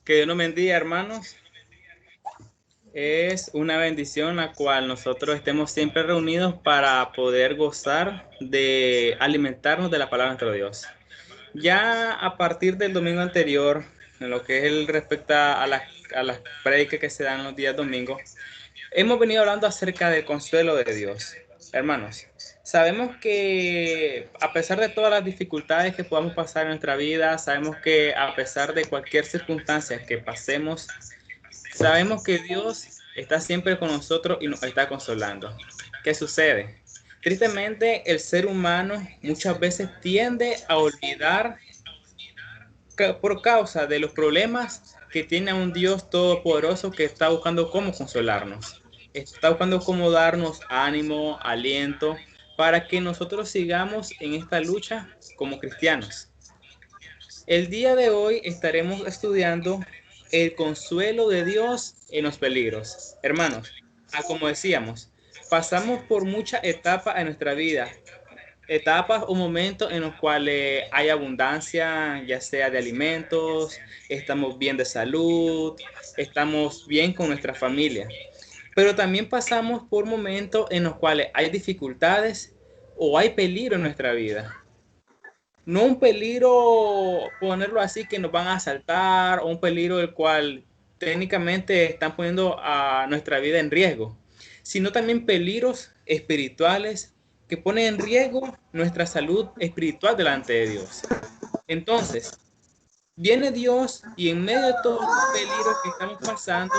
Que Dios nos bendiga, hermanos. Es una bendición la cual nosotros estemos siempre reunidos para poder gozar de alimentarnos de la palabra de nuestro Dios. Ya a partir del domingo anterior, en lo que es el respecto a las predicas que se dan los días domingos, hemos venido hablando acerca del consuelo de Dios. Hermanos, sabemos que a pesar de todas las dificultades que podamos pasar en nuestra vida, sabemos que a pesar de cualquier circunstancia que pasemos, sabemos que Dios está siempre con nosotros y nos está consolando. ¿Qué sucede? Tristemente, el ser humano muchas veces tiende a olvidar por causa de los problemas que tiene un Dios todopoderoso que está buscando cómo consolarnos. Está buscando cómo darnos ánimo, aliento, para que nosotros sigamos en esta lucha como cristianos. El día de hoy estaremos estudiando el consuelo de Dios en los peligros. Hermanos, como decíamos, pasamos por muchas etapas en nuestra vida, etapas o momentos en los cuales hay abundancia, ya sea de alimentos, estamos bien de salud, estamos bien con nuestra familia. Pero también pasamos por momentos en los cuales hay dificultades o hay peligro en nuestra vida. No un peligro, ponerlo así, que nos van a asaltar, o un peligro el cual técnicamente están poniendo a nuestra vida en riesgo, sino también peligros espirituales que ponen en riesgo nuestra salud espiritual delante de Dios. Entonces, viene Dios y en medio de todos los peligros que estamos pasando,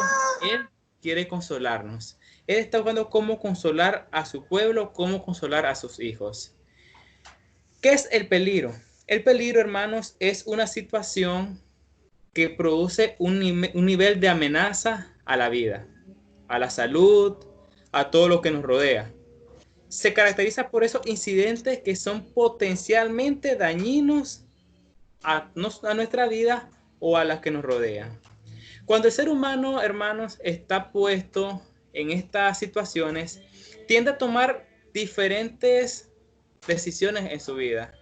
Él quiere consolarnos. Él está buscando cómo consolar a su pueblo, cómo consolar a sus hijos. ¿Qué es el peligro? El peligro, hermanos, es una situación que produce un nivel de amenaza a la vida, a la salud, a todo lo que nos rodea. Se caracteriza por esos incidentes que son potencialmente dañinos a nuestra vida o a las que nos rodean. Cuando el ser humano, hermanos, está puesto en estas situaciones, tiende a tomar diferentes decisiones en su vida.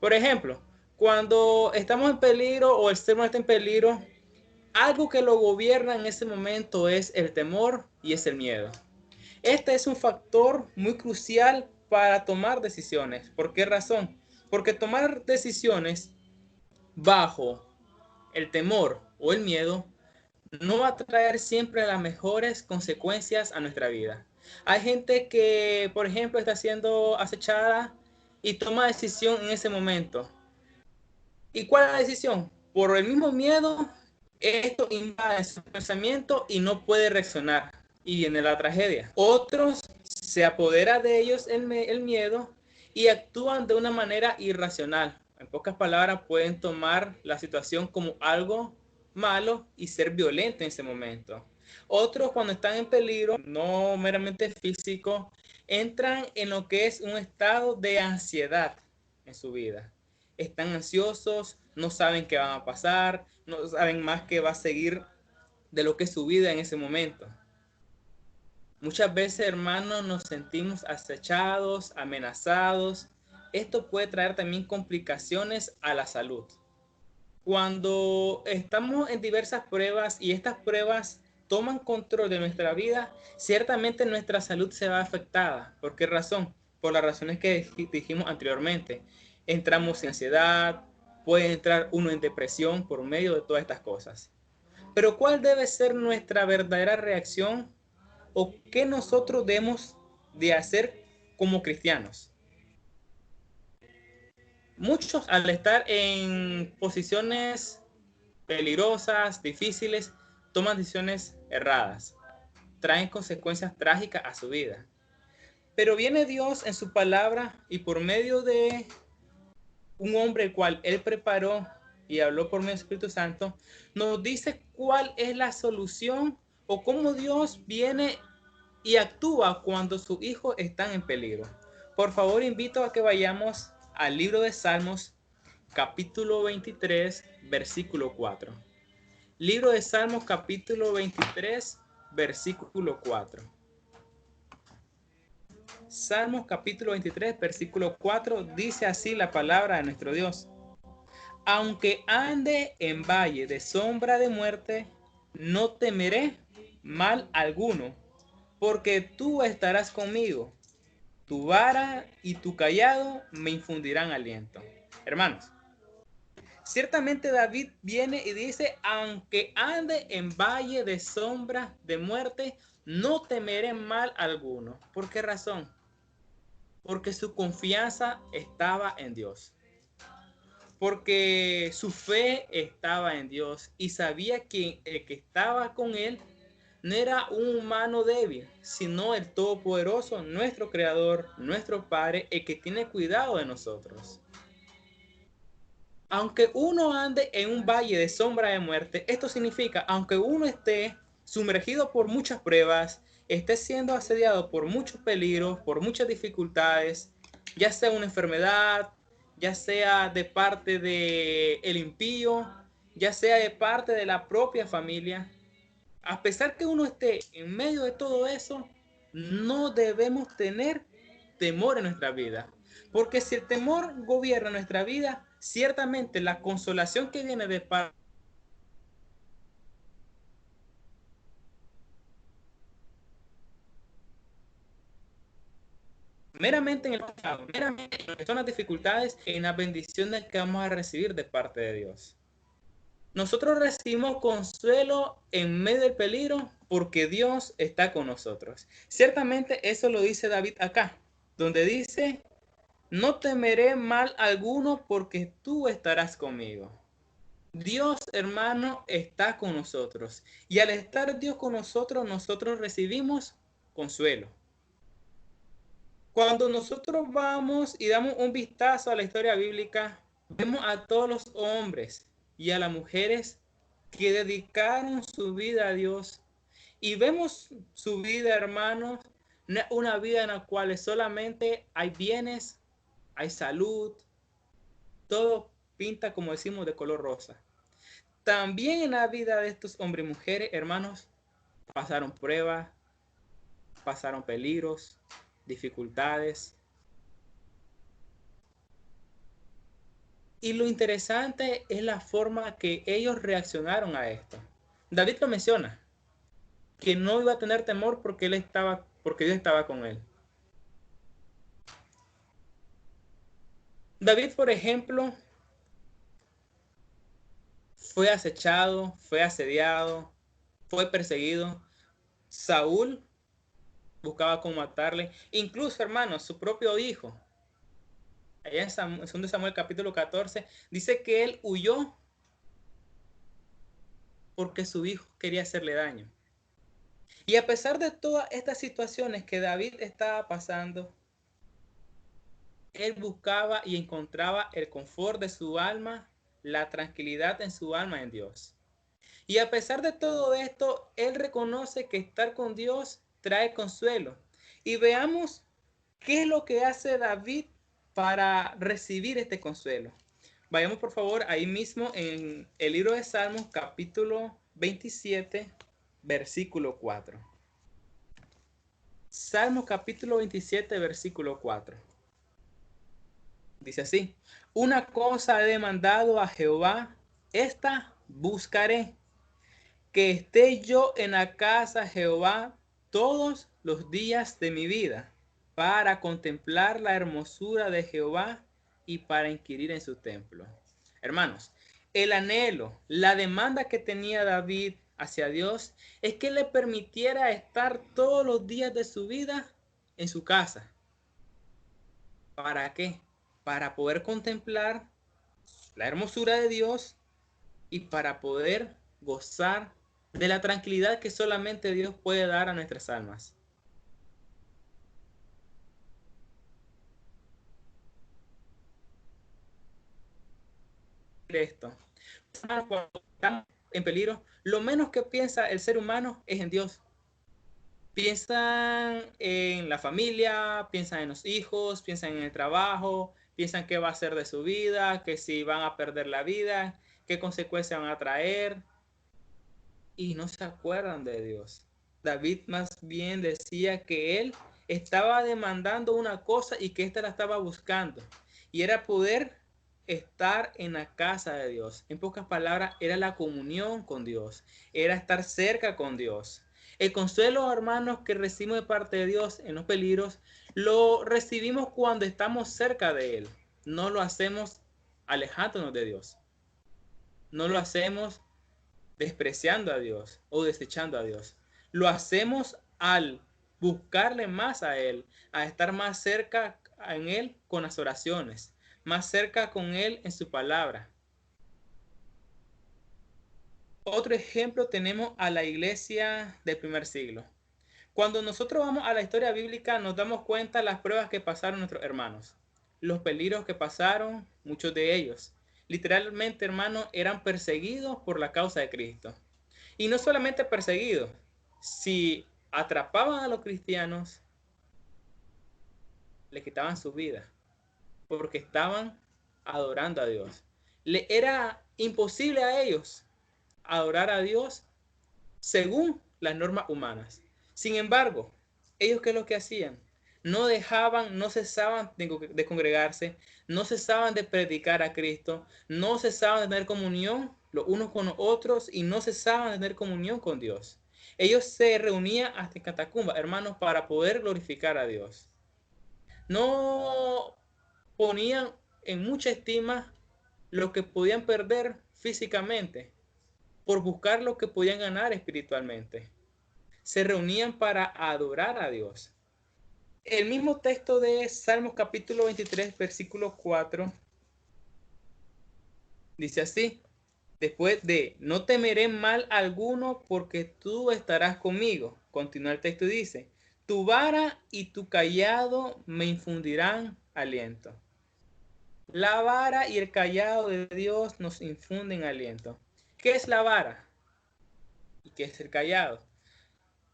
Por ejemplo, cuando estamos en peligro o el ser humano está en peligro, algo que lo gobierna en ese momento es el temor y es el miedo. Este es un factor muy crucial para tomar decisiones. ¿Por qué razón? Porque tomar decisiones bajo el temor o el miedo no va a traer siempre las mejores consecuencias a nuestra vida. Hay gente que, por ejemplo, está siendo acechada y toma decisión en ese momento. ¿Y cuál es la decisión? Por el mismo miedo, esto invade su pensamiento y no puede reaccionar. Y viene la tragedia. Otros se apodera de ellos el miedo y actúan de una manera irracional. En pocas palabras, pueden tomar la situación como algo malo y ser violento en ese momento. Otros, cuando están en peligro, no meramente físico, entran en lo que es un estado de ansiedad en su vida. Están ansiosos, no saben qué van a pasar, no saben más qué va a seguir de lo que es su vida en ese momento. Muchas veces, hermanos, nos sentimos acechados, amenazados. Esto puede traer también complicaciones a la salud. Cuando estamos en diversas pruebas y estas pruebas toman control de nuestra vida, ciertamente nuestra salud se va afectada. ¿Por qué razón? Por las razones que dijimos anteriormente. Entramos en ansiedad, puede entrar uno en depresión por medio de todas estas cosas. Pero ¿cuál debe ser nuestra verdadera reacción o qué nosotros debemos de hacer como cristianos? Muchos, al estar en posiciones peligrosas, difíciles, toman decisiones erradas, traen consecuencias trágicas a su vida. Pero viene Dios en su palabra y por medio de un hombre el cual Él preparó y habló por medio del Espíritu Santo, nos dice cuál es la solución o cómo Dios viene y actúa cuando sus hijos están en peligro. Por favor, invito a que vayamos al libro de Salmos, capítulo 23, versículo 4. Libro de Salmos, capítulo 23, versículo 4. Salmos, capítulo 23, versículo 4, dice así la palabra de nuestro Dios. Aunque ande en valle de sombra de muerte, no temeré mal alguno, porque tú estarás conmigo. Tu vara y tu cayado me infundirán aliento. Hermanos, ciertamente David viene y dice, aunque ande en valle de sombra de muerte, no temeré mal alguno. ¿Por qué razón? Porque su confianza estaba en Dios. Porque su fe estaba en Dios y sabía que el que estaba con él no era un humano débil, sino el Todopoderoso, nuestro Creador, nuestro Padre, el que tiene cuidado de nosotros. Aunque uno ande en un valle de sombra de muerte, esto significa, aunque uno esté sumergido por muchas pruebas, esté siendo asediado por muchos peligros, por muchas dificultades, ya sea una enfermedad, ya sea de parte del impío, ya sea de parte de la propia familia, a pesar que uno esté en medio de todo eso, no debemos tener temor en nuestra vida. Porque si el temor gobierna nuestra vida, ciertamente la consolación que viene de parte meramente en el pecado, meramente en lo que son las dificultades, en las bendiciones que vamos a recibir de parte de Dios. Nosotros recibimos consuelo en medio del peligro porque Dios está con nosotros. Ciertamente eso lo dice David acá, donde dice, no temeré mal alguno porque tú estarás conmigo. Dios, hermano, está con nosotros. Y al estar Dios con nosotros, nosotros recibimos consuelo. Cuando nosotros vamos y damos un vistazo a la historia bíblica, vemos a todos los hombres y a las mujeres que dedicaron su vida a Dios. Y vemos su vida, hermanos, una vida en la cual solamente hay bienes, hay salud, todo pinta, como decimos, de color rosa. También en la vida de estos hombres y mujeres, hermanos, pasaron pruebas, pasaron peligros, dificultades. Y lo interesante es la forma que ellos reaccionaron a esto. David lo menciona, que no iba a tener temor porque Dios estaba con él. David, por ejemplo, fue acechado, fue asediado, fue perseguido. Saúl buscaba cómo matarle. Incluso, hermanos, su propio hijo, allá en 2 Samuel capítulo 14, dice que él huyó porque su hijo quería hacerle daño. Y a pesar de todas estas situaciones que David estaba pasando, él buscaba y encontraba el confort de su alma, la tranquilidad en su alma en Dios. Y a pesar de todo esto, él reconoce que estar con Dios trae consuelo. Y veamos qué es lo que hace David para recibir este consuelo. Vayamos por favor ahí mismo en el libro de Salmos capítulo 27, versículo 4. Salmos capítulo 27, versículo 4. Dice así, una cosa he demandado a Jehová, esta buscaré, que esté yo en la casa de Jehová todos los días de mi vida, para contemplar la hermosura de Jehová y para inquirir en su templo. Hermanos, el anhelo, la demanda que tenía David hacia Dios es que le permitiera estar todos los días de su vida en su casa. ¿Para qué? Para poder contemplar la hermosura de Dios y para poder gozar de la tranquilidad que solamente Dios puede dar a nuestras almas. Esto, cuando estamos en peligro, lo menos que piensa el ser humano es en Dios. Piensan en la familia, piensan en los hijos, piensan en el trabajo, piensan qué va a ser de su vida, que si van a perder la vida, qué consecuencias van a traer, y no se acuerdan de Dios. David más bien decía que él estaba demandando una cosa y que ésta la estaba buscando, y era poder estar en la casa de Dios. En pocas palabras, era la comunión con Dios, era estar cerca con Dios. El consuelo, hermanos, que recibimos de parte de Dios en los peligros, lo recibimos cuando estamos cerca de Él. No lo hacemos alejándonos de Dios. No lo hacemos despreciando a Dios o desechando a Dios. Lo hacemos al buscarle más a Él, a estar más cerca en Él con las oraciones, más cerca con Él en su palabra. Otro ejemplo tenemos a la iglesia del primer siglo. Cuando nosotros vamos a la historia bíblica nos damos cuenta de las pruebas que pasaron nuestros hermanos, los peligros que pasaron, muchos de ellos. Literalmente, hermanos, eran perseguidos por la causa de Cristo. Y no solamente perseguidos, si atrapaban a los cristianos, le quitaban su vida, porque estaban adorando a Dios. Le era imposible a ellos adorar a Dios según las normas humanas. Sin embargo, ellos, ¿qué es lo que hacían? No dejaban, no cesaban de congregarse, no cesaban de predicar a Cristo, no cesaban de tener comunión los unos con los otros y no cesaban de tener comunión con Dios. Ellos se reunían hasta en catacumbas, hermanos, para poder glorificar a Dios. No ponían en mucha estima lo que podían perder físicamente por buscar lo que podían ganar espiritualmente. Se reunían para adorar a Dios. El mismo texto de Salmos capítulo 23, versículo 4, dice así: después de, no temeré mal alguno porque tú estarás conmigo. Continúa el texto y dice, tu vara y tu cayado me infundirán aliento. La vara y el cayado de Dios nos infunden aliento. ¿Qué es la vara? ¿Y qué es el cayado?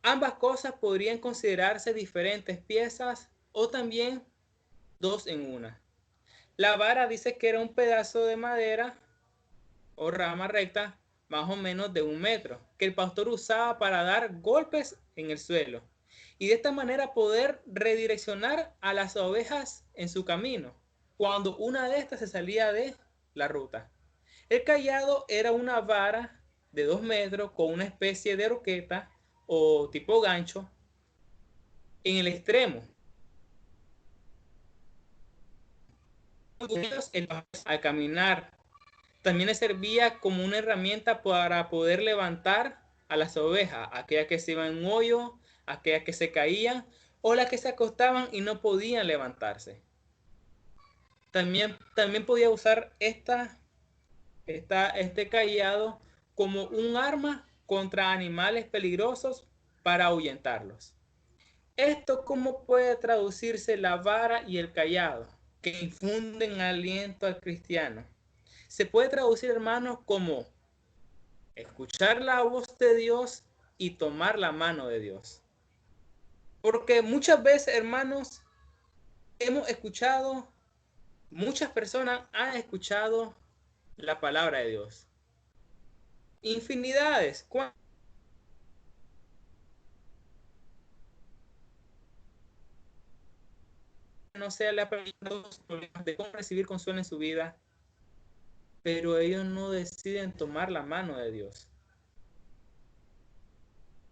Ambas cosas podrían considerarse diferentes piezas o también dos en una. La vara dice que era un pedazo de madera o rama recta más o menos de 1 metro que el pastor usaba para dar golpes en el suelo y de esta manera poder redireccionar a las ovejas en su camino cuando una de estas se salía de la ruta. El cayado era una vara de 2 metros con una especie de roqueta o tipo gancho en el extremo. Al caminar también le servía como una herramienta para poder levantar a las ovejas, aquellas que se iban en un hoyo, aquellas que se caían o las que se acostaban y no podían levantarse. También podía usar este cayado como un arma contra animales peligrosos para ahuyentarlos. Esto, ¿cómo puede traducirse la vara y el cayado que infunden aliento al cristiano? Se puede traducir, hermanos, como escuchar la voz de Dios y tomar la mano de Dios. Porque muchas veces, hermanos, hemos escuchado, muchas personas han escuchado la palabra de Dios. Infinidades. No sea la los problemas de cómo recibir consuelo en su vida, pero ellos no deciden tomar la mano de Dios.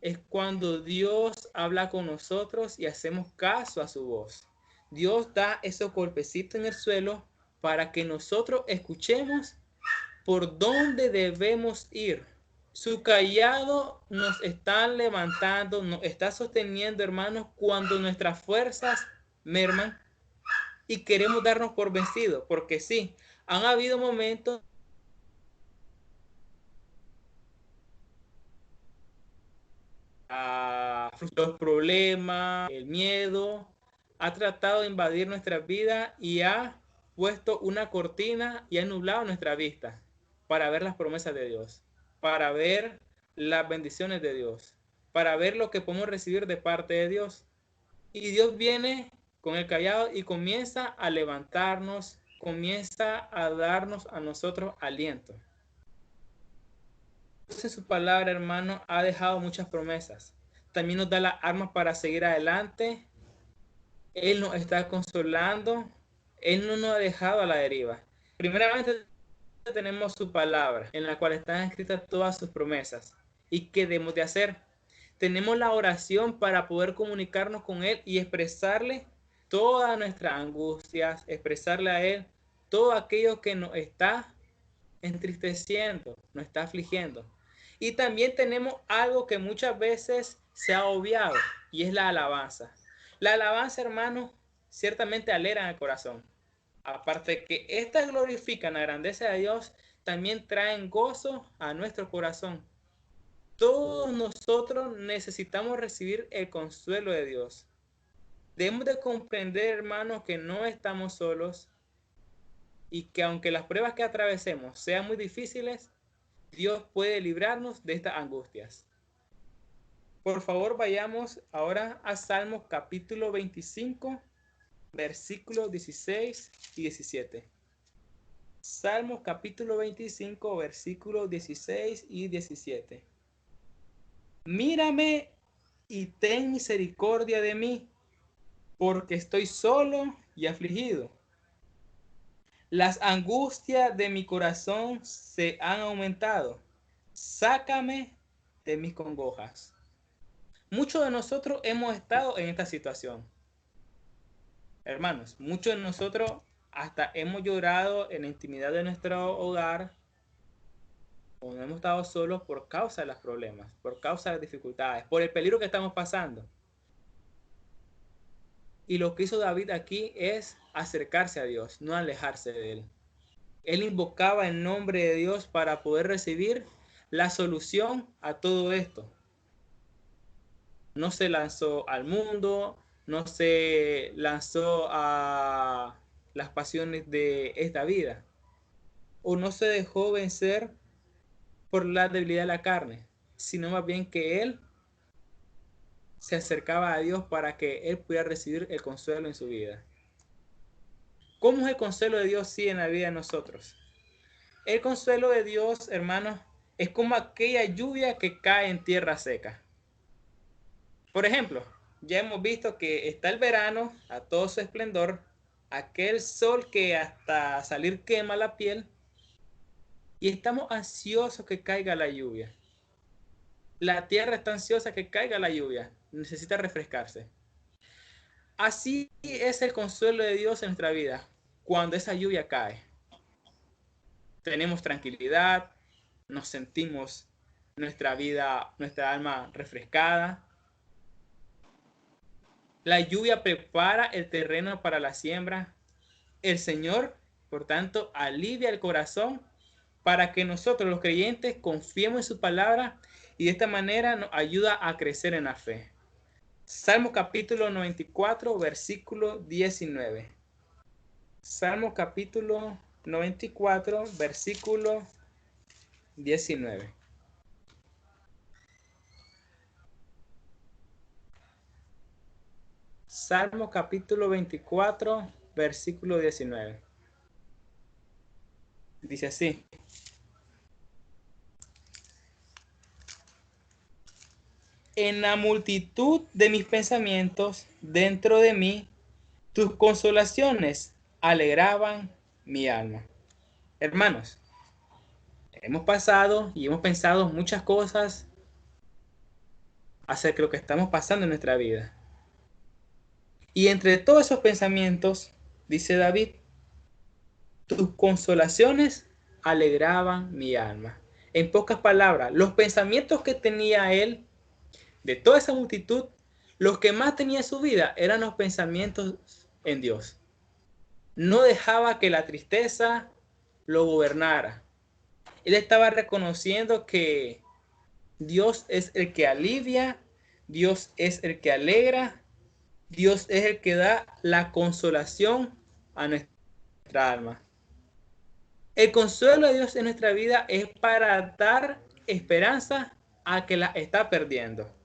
Es cuando Dios habla con nosotros y hacemos caso a su voz. Dios da esos golpecitos en el suelo para que nosotros escuchemos por dónde debemos ir. Su cayado nos está levantando, nos está sosteniendo, hermanos, cuando nuestras fuerzas merman y queremos darnos por vencidos, porque sí, han habido momentos los problemas, el miedo, ha tratado de invadir nuestra vida y ha puesto una cortina y ha nublado nuestra vista para ver las promesas de Dios, para ver las bendiciones de Dios, para ver lo que podemos recibir de parte de Dios. Y Dios viene con el cayado y comienza a levantarnos, comienza a darnos a nosotros aliento. Dios en su palabra, hermano, ha dejado muchas promesas. También nos da las armas para seguir adelante. Él nos está consolando. Él no nos ha dejado a la deriva. Primeramente tenemos su palabra, en la cual están escritas todas sus promesas. ¿Y qué debemos de hacer? Tenemos la oración para poder comunicarnos con Él y expresarle todas nuestras angustias, expresarle a Él todo aquello que nos está entristeciendo, nos está afligiendo. Y también tenemos algo que muchas veces se ha obviado y es la alabanza. La alabanza, hermanos, ciertamente alegra el corazón. Aparte de que estas glorifican la grandeza de Dios, también traen gozo a nuestro corazón. Todos nosotros necesitamos recibir el consuelo de Dios. Debemos de comprender, hermanos, que no estamos solos y que aunque las pruebas que atravesemos sean muy difíciles, Dios puede librarnos de estas angustias. Por favor, vayamos ahora a Salmos capítulo 25, versículos 16 y 17. Salmos capítulo 25, versículos 16 y 17. Mírame y ten misericordia de mí, porque estoy solo y afligido. Las angustias de mi corazón se han aumentado. Sácame de mis congojas. Muchos de nosotros hemos estado en esta situación. Hermanos, muchos de nosotros hasta hemos llorado en la intimidad de nuestro hogar o no hemos estado solos por causa de los problemas, por causa de las dificultades, por el peligro que estamos pasando. Y lo que hizo David aquí es acercarse a Dios, no alejarse de Él. Él invocaba el nombre de Dios para poder recibir la solución a todo esto. No se lanzó al mundo, no se lanzó a las pasiones de esta vida, o no se dejó vencer por la debilidad de la carne, sino más bien que Él se acercaba a Dios para que Él pudiera recibir el consuelo en su vida. ¿Cómo es el consuelo de Dios sí en la vida de nosotros? El consuelo de Dios, hermanos, es como aquella lluvia que cae en tierra seca. Por ejemplo, ya hemos visto que está el verano a todo su esplendor, aquel sol que hasta salir quema la piel, y estamos ansiosos que caiga la lluvia. La tierra está ansiosa que caiga la lluvia, necesita refrescarse. Así es el consuelo de Dios en nuestra vida, cuando esa lluvia cae. Tenemos tranquilidad, nos sentimos nuestra vida, nuestra alma refrescada. La lluvia prepara el terreno para la siembra. El Señor, por tanto, alivia el corazón para que nosotros los creyentes confiemos en su palabra y de esta manera nos ayuda a crecer en la fe. Salmo capítulo 94, versículo 19. Salmo capítulo 94, versículo 19. Salmo capítulo 24, versículo 19. Dice así: en la multitud de mis pensamientos dentro de mí, tus consolaciones alegraban mi alma. Hermanos, hemos pasado y hemos pensado muchas cosas acerca de lo que estamos pasando en nuestra vida. Y entre todos esos pensamientos, dice David, tus consolaciones alegraban mi alma. En pocas palabras, los pensamientos que tenía él, de toda esa multitud, los que más tenía en su vida eran los pensamientos en Dios. No dejaba que la tristeza lo gobernara. Él estaba reconociendo que Dios es el que alivia, Dios es el que alegra, Dios es el que da la consolación a nuestra alma. El consuelo de Dios en nuestra vida es para dar esperanza a que la está perdiendo.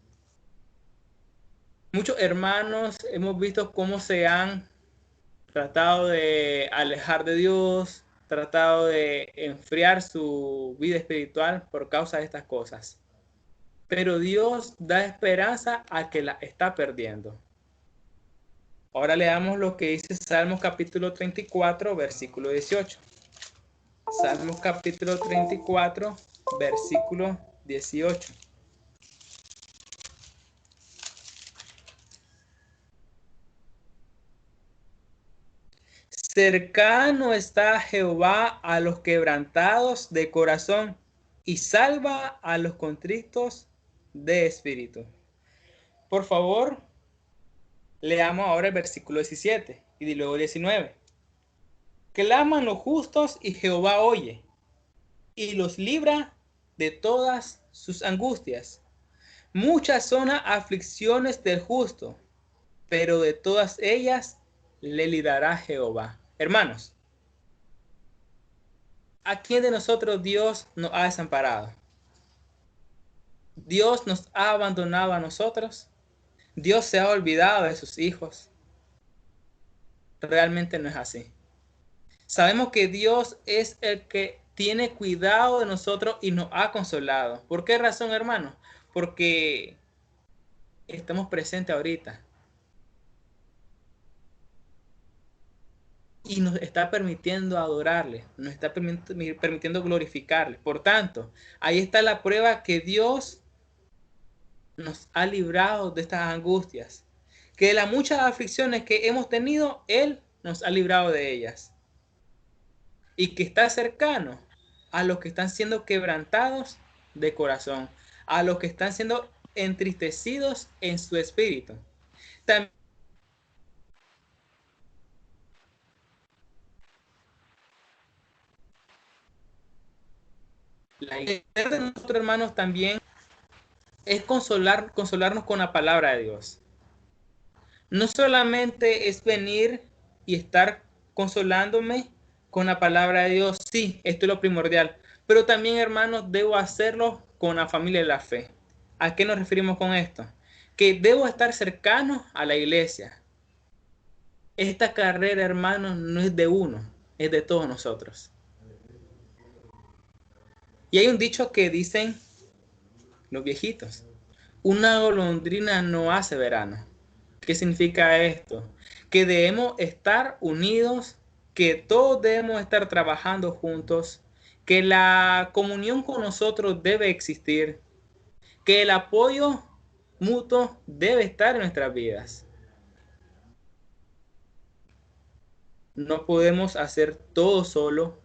Muchos hermanos hemos visto cómo se han tratado de alejar de Dios, tratado de enfriar su vida espiritual por causa de estas cosas. Pero Dios da esperanza a que la está perdiendo. Ahora leamos lo que dice Salmos capítulo 34, versículo 18. Salmos capítulo 34, versículo 18. Cercano está Jehová a los quebrantados de corazón y salva a los contritos de espíritu. Por favor, leamos ahora el versículo 17 y luego 19. Claman los justos y Jehová oye y los libra de todas sus angustias. Muchas son las aflicciones del justo, pero de todas ellas le librará Jehová. Hermanos, ¿a quién de nosotros Dios nos ha desamparado? ¿Dios nos ha abandonado a nosotros? ¿Dios se ha olvidado de sus hijos? Realmente no es así. Sabemos que Dios es el que tiene cuidado de nosotros y nos ha consolado. ¿Por qué razón, hermanos? Porque estamos presentes ahorita. Y nos está permitiendo adorarle, nos está permitiendo glorificarle. Por tanto, ahí está la prueba que Dios nos ha librado de estas angustias, que de las muchas aflicciones que hemos tenido, Él nos ha librado de ellas. Y que está cercano a los que están siendo quebrantados de corazón, a los que están siendo entristecidos en su espíritu. También la idea de nosotros, hermanos, también es consolarnos con la palabra de Dios. No solamente es venir y estar consolándome con la palabra de Dios, sí, esto es lo primordial, pero también, hermanos, debo hacerlo con la familia de la fe. ¿A qué nos referimos con esto? Que debo estar cercano a la iglesia. Esta carrera, hermanos, no es de uno, es de todos nosotros. Y hay un dicho que dicen los viejitos: una golondrina no hace verano. ¿Qué significa esto? Que debemos estar unidos, que todos debemos estar trabajando juntos, que la comunión con nosotros debe existir, que el apoyo mutuo debe estar en nuestras vidas. No podemos hacer todo solo,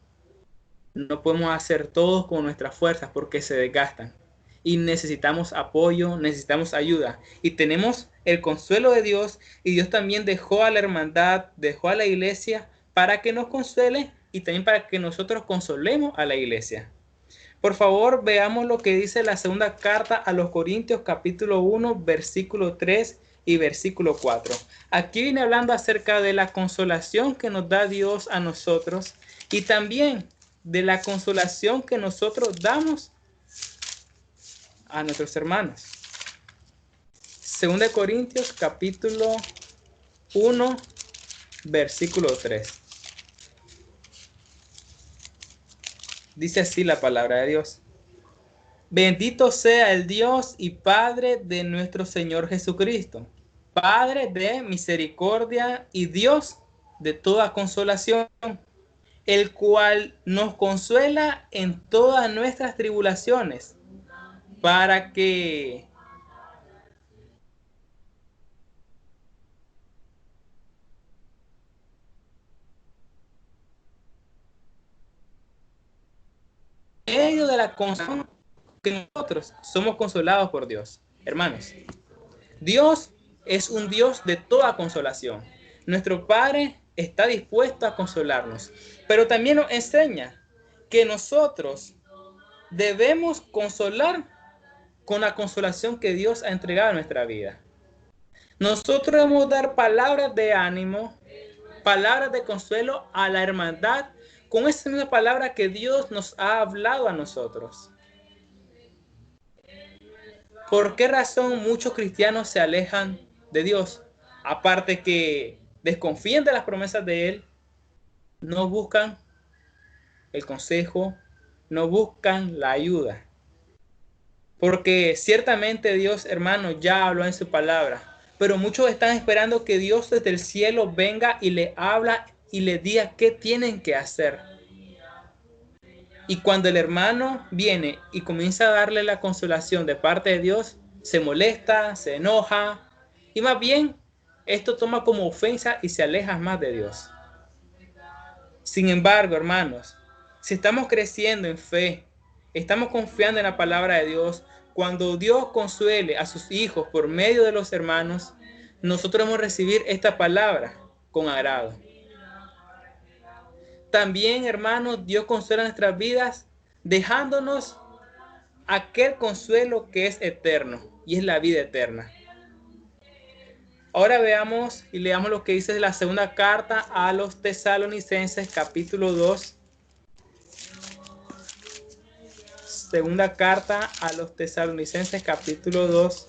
no podemos hacer todo con nuestras fuerzas porque se desgastan. Y necesitamos apoyo, necesitamos ayuda. Y tenemos el consuelo de Dios, y Dios también dejó a la hermandad, dejó a la iglesia para que nos consuele y también para que nosotros consolemos a la iglesia. Por favor, veamos lo que dice la segunda carta a los Corintios, capítulo 1, versículo 3 y versículo 4. Aquí viene hablando acerca de la consolación que nos da Dios a nosotros y también de la consolación que nosotros damos a nuestros hermanos. 2 Corintios capítulo 1, versículo 3. Dice así la palabra de Dios: bendito sea el Dios y Padre de nuestro Señor Jesucristo, Padre de misericordia y Dios de toda consolación, el cual nos consuela en todas nuestras tribulaciones, para que en medio de la consolación que nosotros somos consolados por Dios. Hermanos, Dios es un Dios de toda consolación. Nuestro Padre está dispuesto a consolarnos, pero también nos enseña que nosotros debemos consolar con la consolación que Dios ha entregado a nuestra vida. Nosotros debemos dar palabras de ánimo, palabras de consuelo a la hermandad con esa misma palabra que Dios nos ha hablado a nosotros. ¿Por qué razón muchos cristianos se alejan de Dios? Aparte que desconfían de las promesas de Él, no buscan el consejo, no buscan la ayuda. Porque ciertamente Dios, hermano, ya habló en su palabra, pero muchos están esperando que Dios desde el cielo venga y le habla y le diga qué tienen que hacer. Y cuando el hermano viene y comienza a darle la consolación de parte de Dios, se molesta, se enoja, y más bien esto toma como ofensa y se aleja más de Dios. Sin embargo, hermanos, si estamos creciendo en fe, estamos confiando en la palabra de Dios, cuando Dios consuele a sus hijos por medio de los hermanos, nosotros vamos a recibir esta palabra con agrado. También, hermanos, Dios consuela nuestras vidas dejándonos aquel consuelo que es eterno y es la vida eterna. Ahora veamos y leamos lo que dice la segunda carta a los Tesalonicenses, capítulo 2. Segunda carta a los Tesalonicenses, capítulo 2,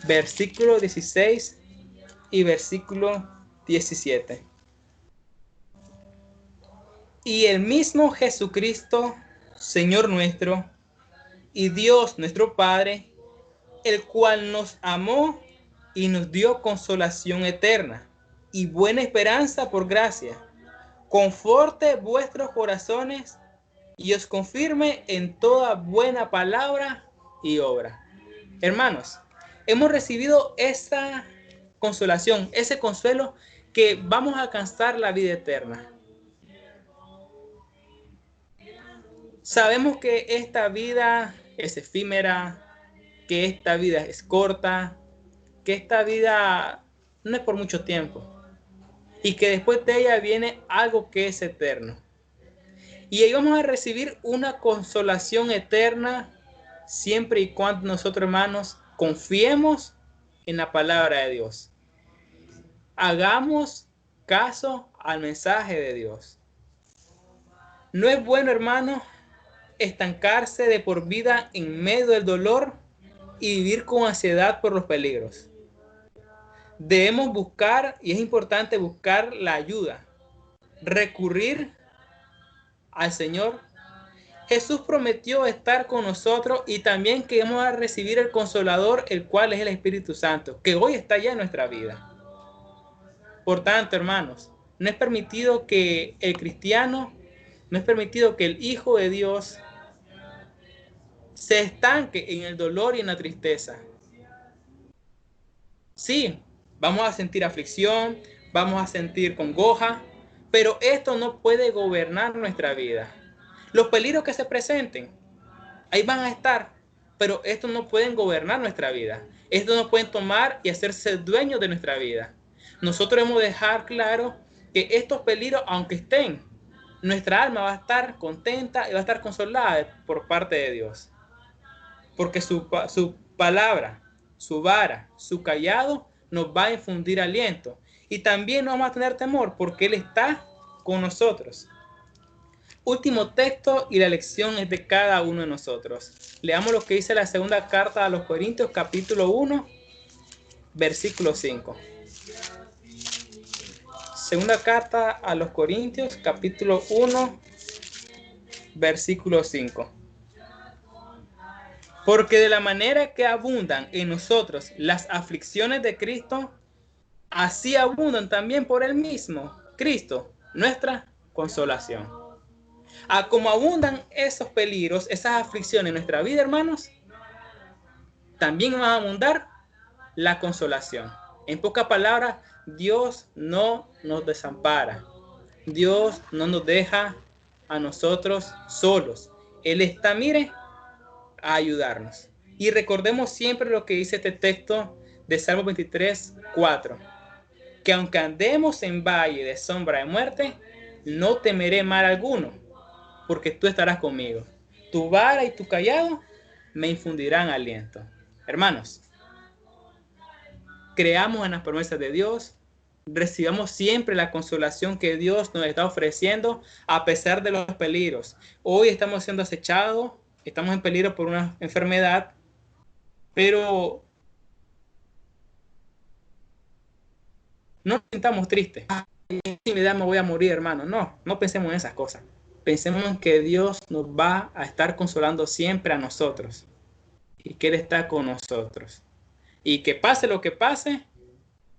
versículo 16 y versículo 17. Y el mismo Jesucristo, Señor nuestro, y Dios nuestro Padre, el cual nos amó y nos dio consolación eterna y buena esperanza por gracia, conforte vuestros corazones y os confirme en toda buena palabra y obra. Hermanos, hemos recibido esa consolación, ese consuelo que vamos a alcanzar la vida eterna. Sabemos que esta vida es efímera, que esta vida es corta, que esta vida no es por mucho tiempo y que después de ella viene algo que es eterno. Y ahí vamos a recibir una consolación eterna siempre y cuando nosotros, hermanos, confiemos en la palabra de Dios. Hagamos caso al mensaje de Dios. No es bueno, hermanos, estancarse de por vida en medio del dolor y vivir con ansiedad por los peligros. Debemos buscar, y es importante buscar la ayuda, recurrir al Señor. Jesús prometió estar con nosotros y también que vamos a recibir el Consolador, el cual es el Espíritu Santo, que hoy está ya en nuestra vida. Por tanto, hermanos, no es permitido que el cristiano, no es permitido que el Hijo de Dios se estanque en el dolor y en la tristeza. Sí, vamos a sentir aflicción, vamos a sentir congoja, pero esto no puede gobernar nuestra vida. Los peligros que se presenten, ahí van a estar, pero estos no pueden gobernar nuestra vida. Estos no pueden tomar y hacerse dueños de nuestra vida. Nosotros debemos dejar claro que estos peligros, aunque estén, nuestra alma va a estar contenta y va a estar consolada por parte de Dios. Porque su palabra, su vara, su callado nos va a infundir aliento. Y también no vamos a tener temor porque Él está con nosotros. Último texto y la lección es de cada uno de nosotros. Leamos lo que dice la segunda carta a los Corintios, capítulo 1, versículo 5. Segunda carta a los Corintios, capítulo 1, versículo 5. Porque de la manera que abundan en nosotros las aflicciones de Cristo, así abundan también por el mismo Cristo, nuestra consolación. Como abundan esos peligros, esas aflicciones en nuestra vida, hermanos, también va a abundar la consolación. En pocas palabras, Dios no nos desampara. Dios no nos deja a nosotros solos. Él está, mire, a ayudarnos. Y recordemos siempre lo que dice este texto de Salmo 23, 4. Que aunque andemos en valle de sombra de muerte, no temeré mal alguno, porque tú estarás conmigo. Tu vara y tu callado me infundirán aliento. Hermanos, creamos en las promesas de Dios, recibamos siempre la consolación que Dios nos está ofreciendo a pesar de los peligros. Hoy estamos siendo acechados, estamos en peligro por una enfermedad, pero no nos sintamos tristes. Si me da, me voy a morir, hermano. No pensemos en esas cosas. Pensemos en que Dios nos va a estar consolando siempre a nosotros y que Él está con nosotros. Y que pase lo que pase,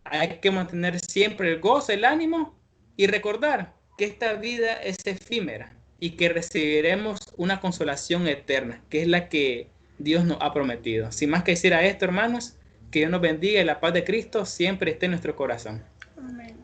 hay que mantener siempre el gozo, el ánimo y recordar que esta vida es efímera y que recibiremos una consolación eterna, que es la que Dios nos ha prometido. Sin más que decir a esto, hermanos, que Dios nos bendiga y la paz de Cristo siempre esté en nuestro corazón. Amén.